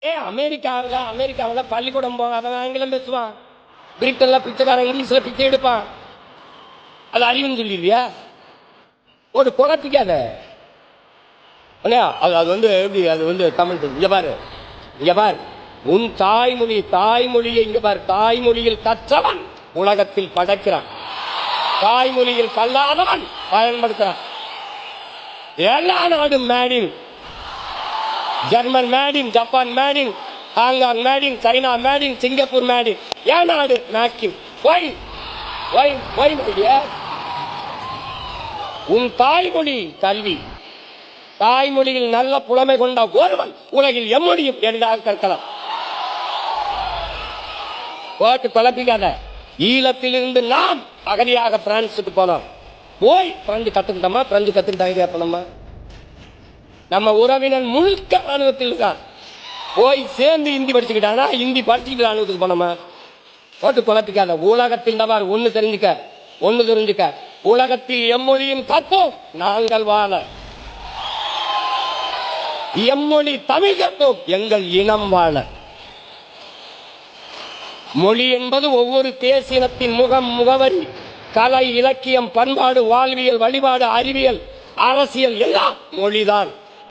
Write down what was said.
அமெரிக்காவில் பள்ளிக்கூடம் போகாத ஆங்கிலம் பேசுவான். பிரிட்டன்ல பிச்சைக்காரன் இங்கிலீஷ்ல பிச்சை எடுப்பான். அது அறிவுன்னு சொல்லிடுறியா? ஒரு குறைப்பிக்காத. அது எப்படி? அது தமிழ். இங்க பாரு உன் தாய்மொழியை இங்க பாரு. தாய்மொழியில் கற்றவன் உலகத்தில் படைக்கிறான். தாய்மொழியில் கல்லாதவன் பயன்படுத்துறான். எல்லா நாடும் maiden. German maiden, Japan maiden, Hong Kong maiden, China maiden, Singapore maiden. ஏன் நாடு மேக்கிங்? உன் தாய்மொழி கல்வி. தாய்மொழியில் நல்ல புலமை கொண்ட ஒருவன் உலகில் எம்மொழியும் எளிதாக கற்கலாம். போட்டு குழப்பிக்காத. ஈழத்திலிருந்து நாம் அகதியாக பிரான்ஸுக்கு போனோம். போய் பிரெஞ்சு கத்துக்கிட்டோமா? பிரெஞ்சு கத்துக்கிட்டாங்க அப்ப நம்ம உறவினர் முழுக்க ராணுவத்தில் இருக்கான். போய் சேர்ந்து ஹிந்தி படிச்சுக்கிட்டானா? ஹிந்தி படிச்சுக்கிட்டு ராணுவத்துக்கு போனோமா? போட்டு குழப்பிக்காத. உலகத்தில் ஒன்னு தெரிஞ்சுக்க. உலகத்தில் எம்மொழியும் கற்போம் நாங்கள் வாழ. எம்மொழி தமிழ் கற்போம் எங்கள் இனம் வாழ. மொழி என்பது ஒவ்வொரு தேசியத்தின் முகவரி. கலை, இலக்கியம், பண்பாடு, வாழ்வியல், வழிபாடு, அறிவியல், அரசியல் எல்லாம் மொழிதான்.